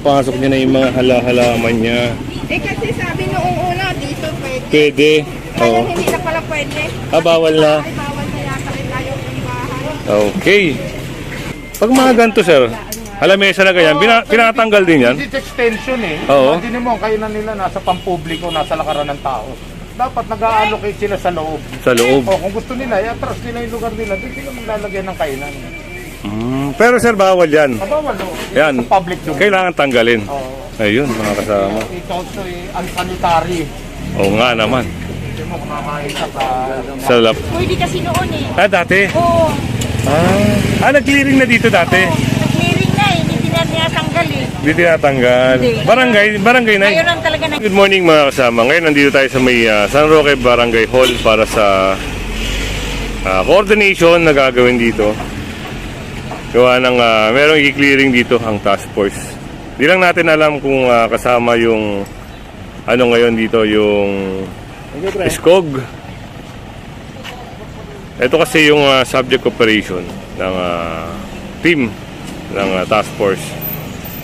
pinapasok niya na yung mga hala-halaman niya. Eh kasi sabi noong una, dito pwede. Pwede. Ngayon Oo. hindi na pala pwede. Bawal na. Ay, bawal na yata rin tayo yung bahay. Okay. Pag mga ganito, sir, lamesa na ganyan, pinatanggal din yan. It's extension eh. Oo. Imagine mo, kayo na nila nasa pampubliko, nasa lakaran ng tao. Dapat nag-a-allocate sila sa loob. Sa loob. O kung gusto nila, i-atras nila yung lugar nila, doon sila maglalagyan ng kainan. Pero sir, bawal yan. Mabawal o. Yan. Sa public doon. Kailangan tanggalin. Oo. Ayun, mga kasama. It's also unsanitary. Oo nga naman. Hindi mo kumakain ka sa... Sa lap. Pwede kasi noon eh. Dati? Oo. Nag-clearing na dito dati. Nag-clearing na eh. Hindi na tinatanggal eh. Hindi tinatanggal. Barangay na. Ngayon lang talaga na. Good morning mga kasama. Ngayon nandito tayo sa may San Roque Barangay Hall para sa coordination na gagawin dito. Gawa ng merong i-clearing dito ang task force. Di lang natin alam kung kasama yung ano ngayon dito, yung SCOG. Ito kasi yung subject operation ng team ng task force.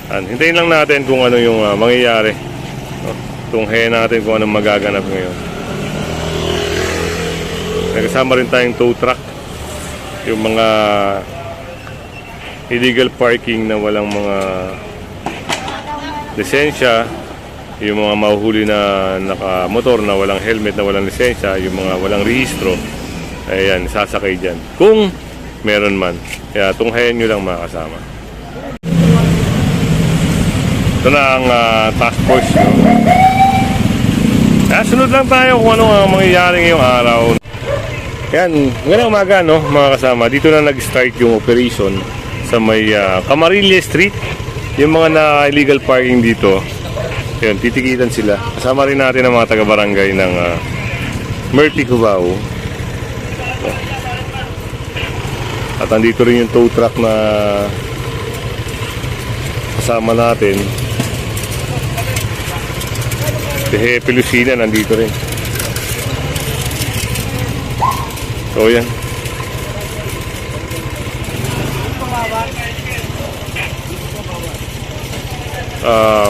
Hintayin lang natin kung ano yung mangyayari. Tunghayan natin kung anong magaganap ngayon. May kasama rin tayong tow truck. Yung mga illegal parking na walang mga lisensya, yung mga mahuhuli na nakamotor na walang helmet, na walang lisensya, yung mga walang rehistro, ayan, sasakay dyan kung meron man. Kaya tunghayan nyo lang mga kasama. Ito na ang task force, no? Sunod lang tayo kung ano ang mangyayari ngayong araw. Yan, ngayong umaga, no, mga kasama, dito na nag-start yung operation sa may Camarilla Street. Yung mga na-illegal parking dito, yun, titikitan sila. Kasama rin natin ang mga taga-barangay ng Murphy, Cubao. At andito rin yung tow truck na kasama natin. Si Hepe Lucina nandito rin. So yan.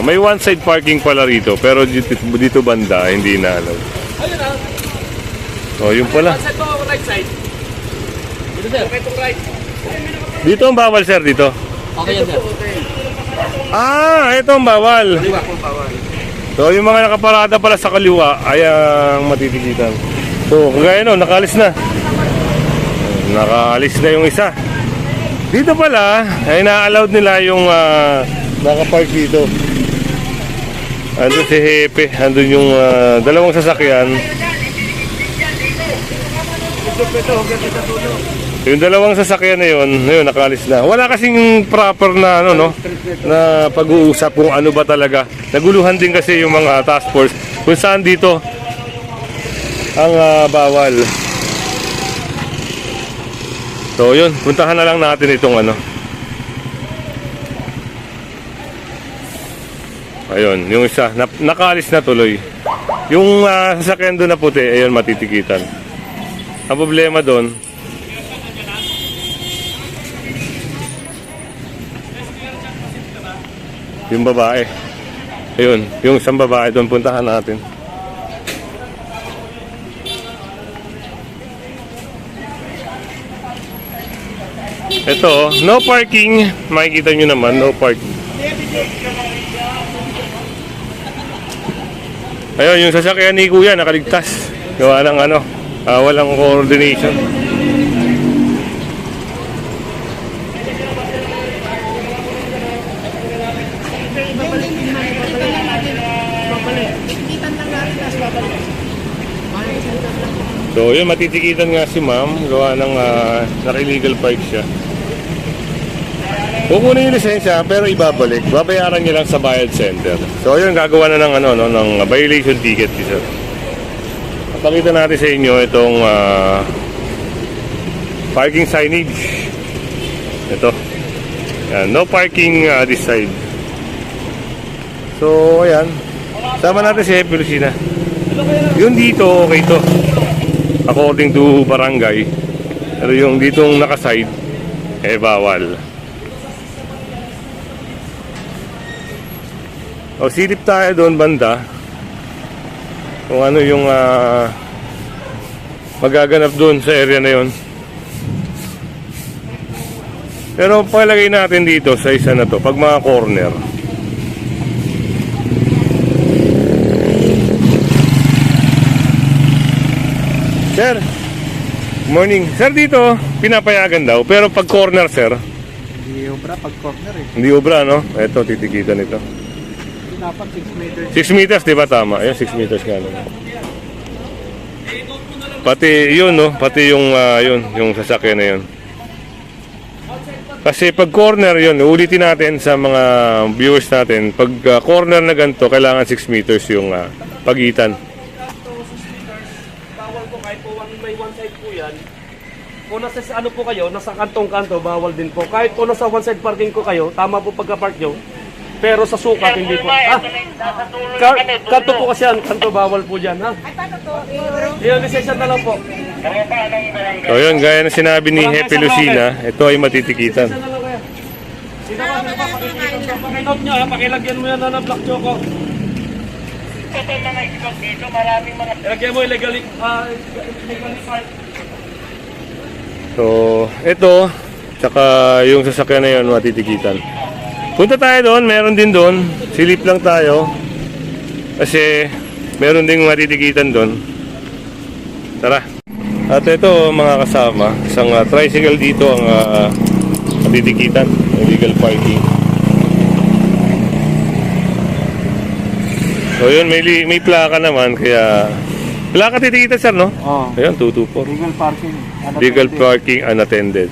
May one side parking pala rito, pero dito banda hindi na alam. Oh, yun pala. Dito ang bawal, sir, dito. Okay yan, sir. Ito ang bawal. So yung mga nakaparada pala sa kaliwa ay ang matitikitan. So kagaya no, nakaalis na. Nakaalis na yung isa. Dito pala ay na-allowed nila yung nakapark dito. Andun si Hepe, andun yung dalawang sasakyan. Yung dalawang sasakyan na yun nakaalis na. Wala kasing proper na ano, no, na pag-uusap kung ano ba talaga. Naguluhan din kasi yung mga task force kung saan dito ang bawal. So yun, puntahan na lang natin itong ano. Ayun, yung isa, nakaalis na tuloy. Yung sasakyan doon na puti, ayun, matitikitan. Ang problema doon, yung babae. Ayun, yung isang babae doon, puntahan natin. Ito, no parking. Makikita nyo naman, no parking. Ayun, yung sasakyan ni Kuya nakaligtas. Gawa ng ano, walang coordination. So yun, matitikitan nga si ma'am. Gawa ng naka-illegal park siya. Kukunin yung lisensya pero ibabalik. Babayaran niya lang sa bayad center. So yun, gagawa na ng ano, no, ng violation ticket isa. Pakita natin sa inyo itong parking signage. Ito. Yan, no parking this side. So ayan. Sama natin si Hepe Lucina. Yung dito, okay to. According to barangay. Pero yung ditong nakaside, bawal. O silip tayo doon banda. Kung ano yung magaganap doon sa area na yon. Pero palagay natin dito sa isa na to, pag mga corner. Sir, morning. Sir, dito, pinapayagan daw. Pero pag corner, sir, Hindi obra pag corner eh. hindi obra, no? Ito, titikitan ito. Dapat 6 meters. 6 meters, di ba tama? Ayun, 6 meters nga lang. Pati yun, no? Pati yung, yung sasakyan na yun. Kasi pag corner yun, ulitin natin sa mga viewers natin, pag corner na ganito, kailangan 6 meters yung pagitan. Bawal po kahit po may one side po yan. Kung nasa ano po kayo, nasa kantong-kanto, bawal din po. Kahit po nasa one side parking ko kayo, tama po pagka-park nyo. Pero sa sukat, hindi po. Kanto po kasi yan, kanto bawal po dyan, ha? Ay, paano to? Iyan, lisensya na lang po. So yun, gaya na sinabi ni Hepe Lucina, ito ay matitikitan. Lisensya na lang kaya. Sino ba? Pakinote nyo, ha? Pakilagyan mo yan na black choco. Ilagyan mo illegally parked. So, ito, tsaka yung sasakyan na yun, matitikitan. Punta tayo doon, meron din doon. Silip lang tayo. Kasi, meron ding matitikitan doon. Tara. At ito, mga kasama, isang tricycle dito ang matitikitan. Illegal parking. So, yun, may plaka naman, kaya... Plaka titikitan, sir, no? Oo. Ayan, 224. Legal parking. Legal parking unattended.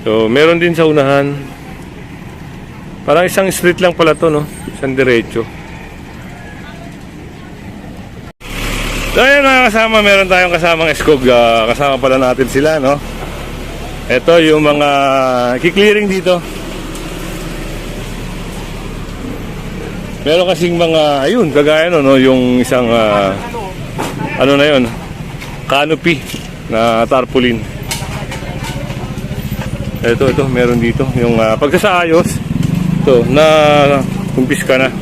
So, meron din sa unahan. Parang isang street lang pala to, no? Isang diretso. So, ayan mga kasama, meron tayong kasamang Eskog. Kasama pala natin sila, no? Ito yung mga kiklearing dito. Meron kasing mga, ayun, kagaya no, yung isang, ano na yun, canopy na tarpaulin. Ito, meron dito. Yung pagsasaayos, ito, na kumpis ka na.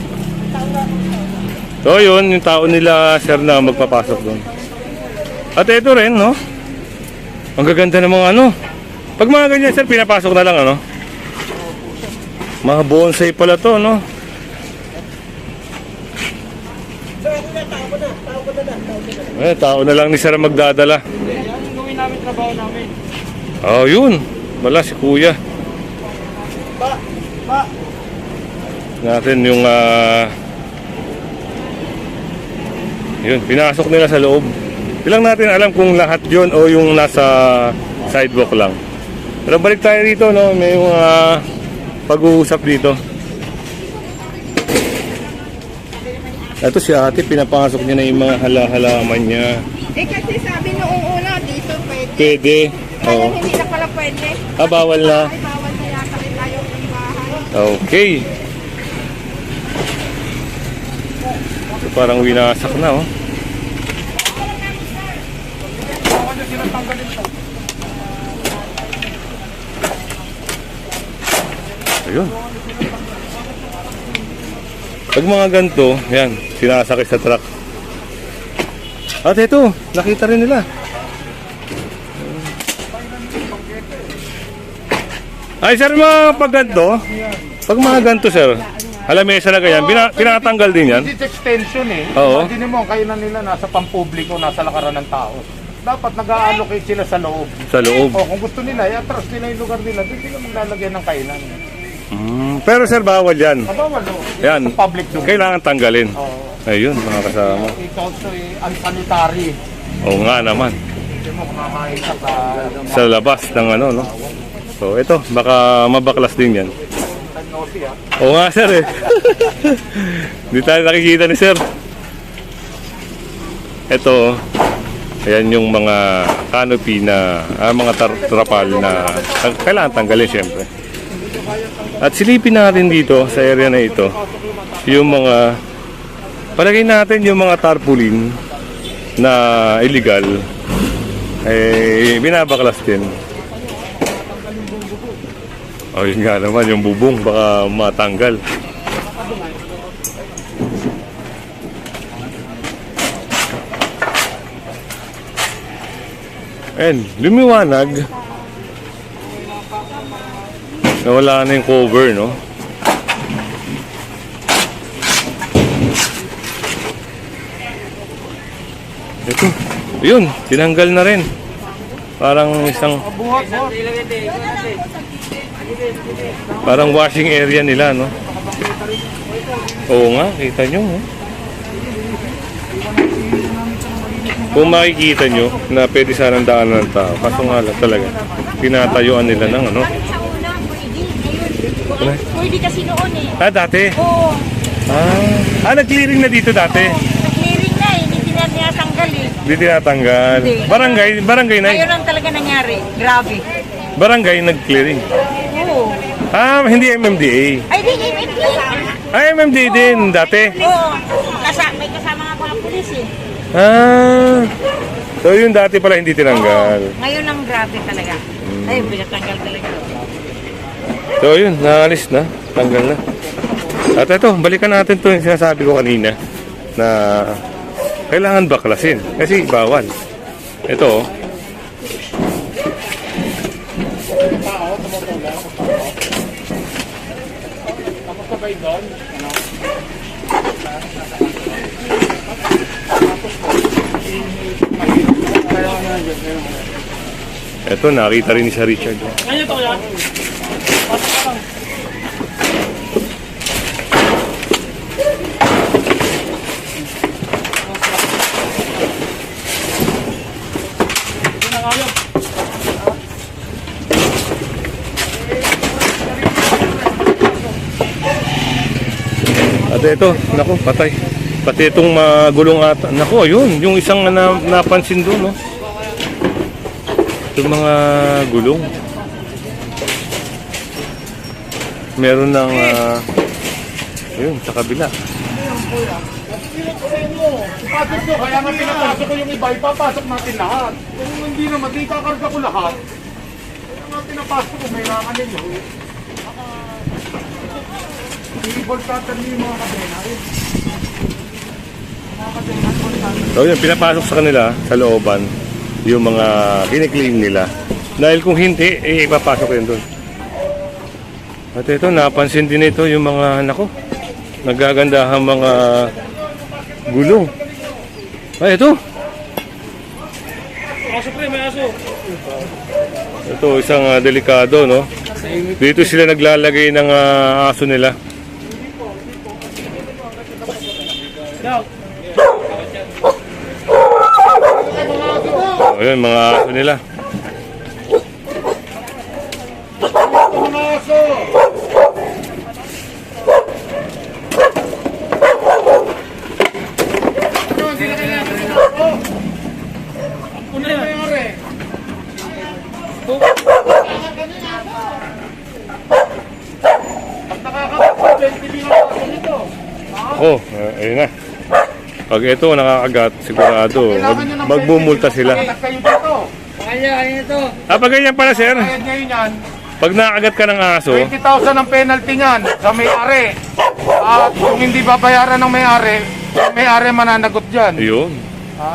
So, yun, yung tao nila, sir, na magpapasok doon. At ito rin, no? Ang gaganda ng mga ano. Pag mga ganyan, sir, pinapasok na lang, ano? Mga bonsai pala to, no? Tao na lang ni sir magdadala. Yan yung gawin namin, trabaho namin. Oh, yun. Wala si kuya. Natin yung yun, pinasok nila sa loob. Bilang natin alam kung lahat yun o yung nasa sidewalk lang. Pero balik tayo dito, no? May yung pag-uusap dito. Ito si ate, pinapasok niya na yung mga hala-halaman niya. Eh, kasi sabi noong una, dito pwede. Pwede. Kaya Oo. hindi na pala pwede. Bawal na. Ay, bawal na yata rin tayo ng bahay. Okay. Ito parang winasak na, oh. Ayun. Pag mga ganito, yan, sinasakay sa truck. At ito, nakita rin nila. Ay, sir, mga pag ganito, pag mga ganito, sir, alamesa na ganyan, pinatanggal din yan. It's extension eh. Oo. Imagine mo, kainan nila nasa pampubliko, nasa lakaran ng tao. Dapat nag-allocate sila sa loob. Sa loob. O kung gusto nila, i-atras nila yung lugar nila, doon sila maglalagyan ng kainan. Pero sir, bawal yan. Mabawal o. Yan. Sa public doon. Kailangan tanggalin. Oo. Ayun, mga kasama. It's also unsanitary. Oo nga naman. Hindi mo kumakain ka Sa labas ng ano, no? So, ito, baka mabaklas din yan. nosy ah. Oo nga, sir, eh. Hindi tayo nakikita ni sir. Ito, ayan yung mga canopy na, mga trapal na kailangan tanggalin, syempre. At silipin natin dito, sa area na ito, yung mga, palagay natin yung mga tarpaulin na illegal, eh, binabaklas din. O, yun nga naman, yung bubong, baka matanggal. Ayan, lumiwanag. Nawala na yung cover, no? Ito. Yun, tinanggal na rin. Parang isang... Parang washing area nila, no? Oo nga, kita nyo, no? Kung makikita nyo na pwede sanang daanan ng tao, kaso nga lang talaga, tinatayuan nila ng ano. Sa una, pwede. Pwede kasi noon eh. Ah, dati? Oo. Nag-clearing na dito dati? Nag-clearing na eh. Hindi na tinatanggal eh. Hindi tinatanggal. Hindi. Barangay na. Ngayon ang talaga nangyari. Grabe. Barangay nag-clearing. Oo. Hindi MMDA. Ay, di, MMD. MMDA din dati. Oo. May kasama nga pala pulis eh. So yun dati pala hindi tinanggal. Oo. Ngayon ang grabe talaga. Ay, pinatanggal talaga. So yun, naalis na. Tanggal na. At ito, balikan natin to yung sinasabi ko kanina na kailangan baklasin kasi bawal. Ito, ito, nakita rin ni Sir Richard. At ito, naku, patay. Pati itong magulong ata. Naku, ayun, yung isang napansin doon, no? Itong mga gulong. Meron ng, ayun, sa kabila. Pasok ko, kaya nga pinapasok ko yung iba, ipapasok natin lahat. Kung hindi naman, di kakarga ko lahat. Kaya nga pinapasok ko, may rangan ninyo. Ball cutter niyo yung mga kadena. So yun, pinapasok sa kanila, sa looban, yung mga kiniklaim nila. Dahil kung hindi, ipapasok yun doon. At ito, napansin din ito yung mga, nako, nagagandahang mga gulong. Ay, ito. Aso pre, may aso. Ito, isang delikado, no? Dito sila naglalagay ng aso nila. Ayun, mga aso nila. Mga aso! Ano, hindi na kailangan ng aso? Ano na mayari? Pag nakakapag 20 bilong aso nito. Ayun na. Pag ito nakakagat, sigurado, magbumulta sila. Kayo dito. Pag ganyan pala, sir. Bayad ngayon yan. Pag nakagat ka ng aso, 20,000 ang penalty niyan sa may-ari. At kung hindi babayaran ng may-ari, yung may-ari mananagot dyan. ayun. Ha?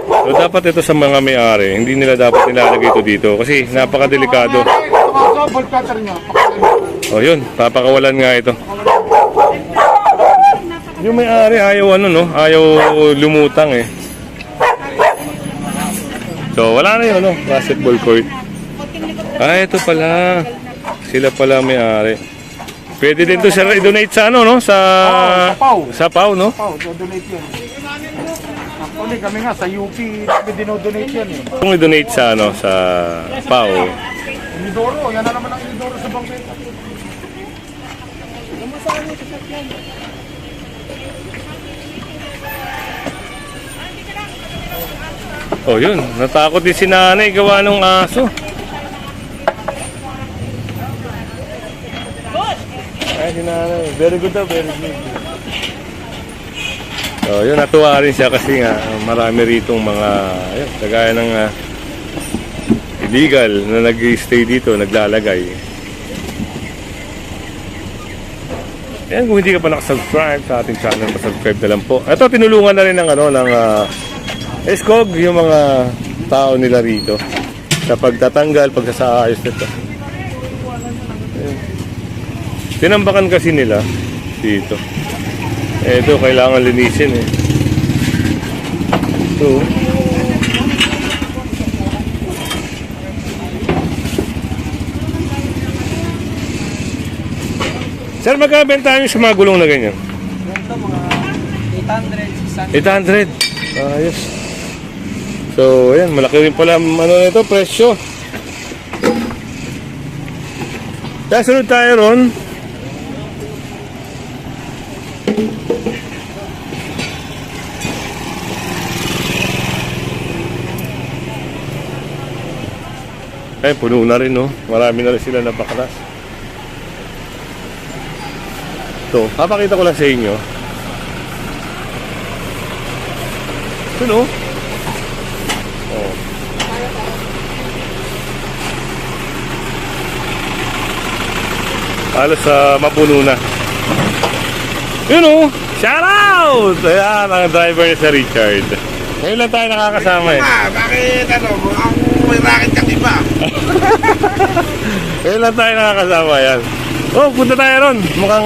So dapat ito sa mga may-ari, hindi nila dapat nilalagay ito dito kasi napakadelikado. Ito, bolt cutter niya. O yun, papakawalan nga ito. Yung may-ari ayaw ayaw lumutang eh. So wala na yun, basketball court. Ito pala. Sila pala may-ari. Pwede din to sir i-donate sa sa PAW. Sa PAW, no? Oh, donate yan. Actually, kami nga sa UP, kami dinodonate yan eh. Kung i-donate sa sa PAW. Inidoro, yan na naman ang Inidoro sa bangketa. Oh, yun. Natakot din si nanay gawa ng aso. Ay, si nanay. Very good daw, very good. So, yun, natuwa rin siya kasi nga marami ritong mga, ayun, kagaya ng illegal na nag-stay dito, naglalagay. Yan, kung hindi ka pa nakasubscribe sa ating channel, pasubscribe na lang po. Ito, tinulungan na rin ng ng Escog, yung mga tao nila rito sa pagtatanggal, pagsasaayos nito. Ayun. Tinambakan kasi nila dito. Ito, kailangan linisin eh. Ito. Sir, magkabenta nyo sa mga gulong na ganyan? Ito mga 800, 600. 800. Ayos. So, ayan, malaki rin pala ano nito, presyo. Kaya sunod tayo ron. Ay, puno na rin, no? Marami na rin sila napakalas. Ito, papakita ko lang sa inyo. Ito, no? Oh. Halos mapuno na. Yun, no? Shout out! Ayan, ang driver niya sa Richard. Ngayon lang tayo nakakasama eh. Bakit ano, ang may racket kang iba? Ngayon lang tayo nakakasama yan. Oh, punta tayo ron. Mukhang,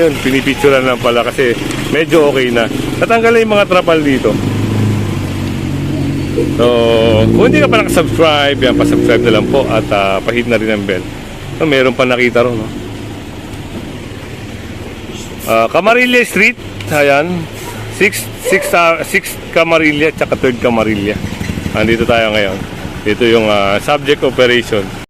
yun, pinipicturean lang pala kasi medyo okay na. Natanggal na yung mga trapal dito. So, kung hindi ka pa nakasubscribe, yan, pasubscribe na lang po at pahit na rin ang bell. So, meron pa nakita ron, no? Camarilla Street, ayan. 6 Camarilla, tsaka 3rd Camarilla. Andito tayo ngayon. Ito yung subject operation.